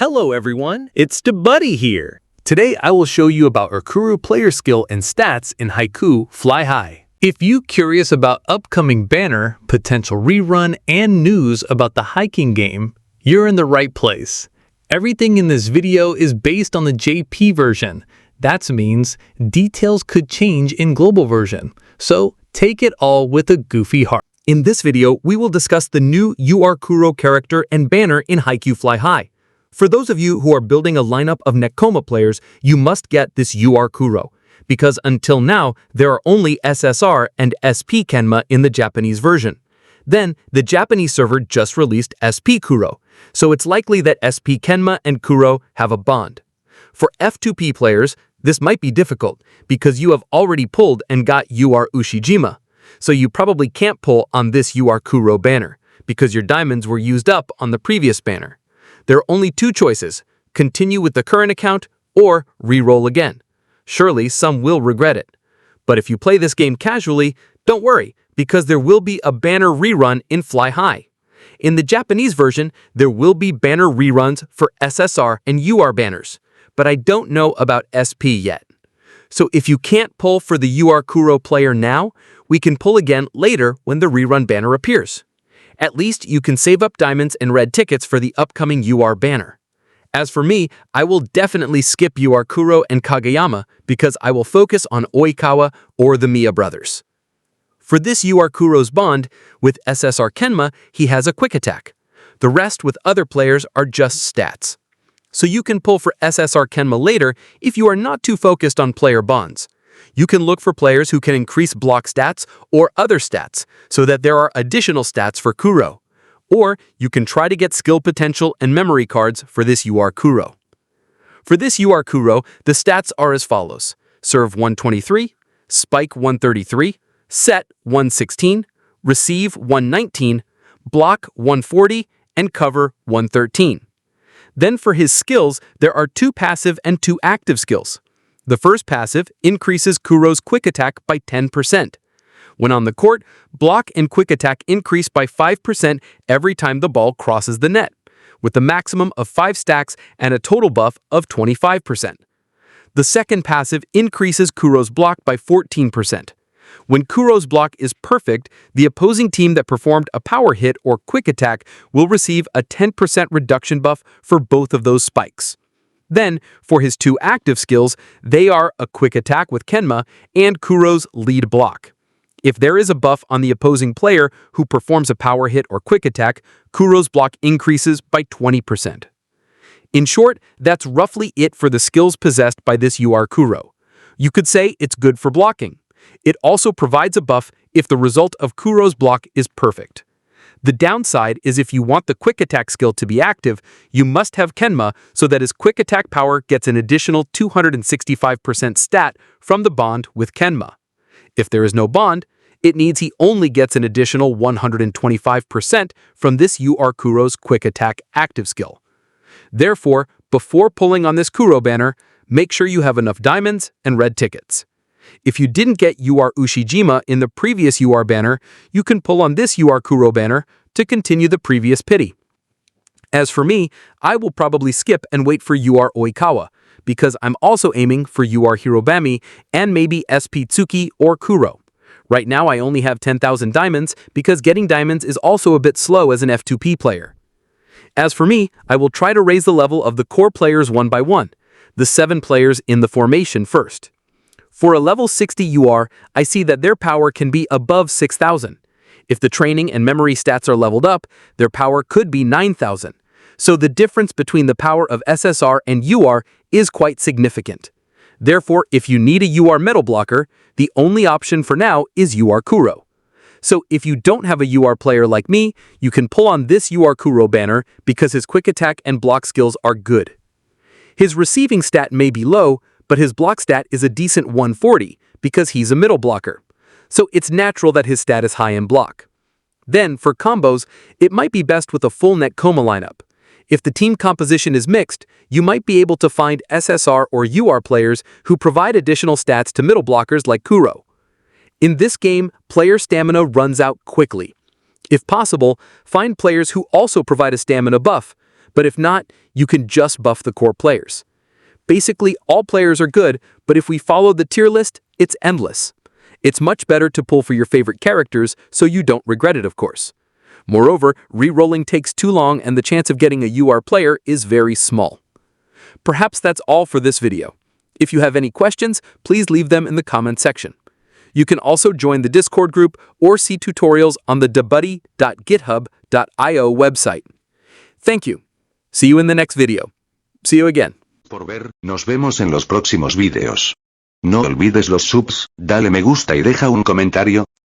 Hello everyone, it's DeBuDDi here. Today I will show you about our Kuroo player skill and stats in Haikyuu Fly High. If you're curious about upcoming banner, potential rerun, and news about the hiking game, you're in the right place. Everything in this video is based on the JP version. That means details could change in global version, so take it all with a goofy heart. In this video, we will discuss the new Kuroo character and banner in Haikyuu Fly High. For those of you who are building a lineup of Nekoma players, you must get this Kuroo, because until now, there are only SSR and SP Kenma in the Japanese version. Then, the Japanese server just released SP Kuroo, so it's likely that SP Kenma and Kuroo have a bond. For F2P players, this might be difficult, because you have already pulled and got Ushijima, so you probably can't pull on this Kuroo banner, because your diamonds were used up on the previous banner. There are only two choices: continue with the current account or re-roll again. Surely some will regret it. But if you play this game casually, don't worry, because there will be a banner rerun in Fly High. In the Japanese version, there will be banner reruns for SSR and banners, but I don't know about SP yet. So if you can't pull for the Kuroo player now, we can pull again later when the rerun banner appears. At least you can save up diamonds and red tickets for the upcoming banner. As for me, I will definitely skip Kuroo and Kageyama because I will focus on Oikawa or the Miya brothers. For this Kuroo's bond, with SSR Kenma, he has a quick attack. The rest with other players are just stats. So you can pull for SSR Kenma later if you are not too focused on player bonds. You can look for players who can increase block stats or other stats so that there are additional stats for Kuroo. Or you can try to get skill potential and memory cards for this Kuroo. For this Kuroo, the stats are as follows: serve 123, spike 133, set 116, receive 119, block 140, and cover 113. Then for his skills, there are two passive and two active skills. The first passive increases Kuroo's quick attack by 10%. When on the court, block and quick attack increase by 5% every time the ball crosses the net, with a maximum of 5 stacks and a total buff of 25%. The second passive increases Kuroo's block by 14%. When Kuroo's block is perfect, the opposing team that performed a power hit or quick attack will receive a 10% reduction buff for both of those spikes. Then, for his two active skills, they are a quick attack with Kenma and Kuroo's lead block. If there is a buff on the opposing player who performs a power hit or quick attack, Kuroo's block increases by 20%. In short, that's roughly it for the skills possessed by this Kuroo. You could say it's good for blocking. It also provides a buff if the result of Kuroo's block is perfect. The downside is if you want the quick attack skill to be active, you must have Kenma so that his quick attack power gets an additional 265% stat from the bond with Kenma. If there is no bond, it means he only gets an additional 125% from this Kuroo's quick attack active skill. Therefore, before pulling on this Kuroo banner, make sure you have enough diamonds and red tickets. If you didn't get Ushijima in the previous banner, you can pull on this Kuroo banner to continue the previous pity. As for me, I will probably skip and wait for Oikawa, because I'm also aiming for Hirobami and maybe SP Tsuki or Kuroo. Right now I only have 10,000 diamonds because getting diamonds is also a bit slow as an F2P player. As for me, I will try to raise the level of the core players one by one, the 7 players in the formation first. For a level 60 I see that their power can be above 6,000. If the training and memory stats are leveled up, their power could be 9,000. So the difference between the power of SSR and is quite significant. Therefore, if you need a metal blocker, the only option for now is Kuroo. So if you don't have a player like me, you can pull on this Kuroo banner because his quick attack and block skills are good. His receiving stat may be low, but his block stat is a decent 140 because he's a middle blocker. So it's natural that his stat is high in block. Then, for combos, it might be best with a full Nekoma lineup. If the team composition is mixed, you might be able to find SSR or players who provide additional stats to middle blockers like Kuroo. In this game, player stamina runs out quickly. If possible, find players who also provide a stamina buff, But if not, you can just buff the core players. Basically, all players are good, but if we follow the tier list, it's endless. It's much better to pull for your favorite characters so you don't regret it, of course. Moreover, re-rolling takes too long and the chance of getting a UR player is very small. Perhaps that's all for this video. If you have any questions, please leave them in the comment section. You can also join the Discord group or see tutorials on the DeBuDDi.github.io website. Thank you. See you in the next video. See you again. Por ver, nos vemos en los próximos vídeos. No olvides los subs, dale me gusta y deja un comentario.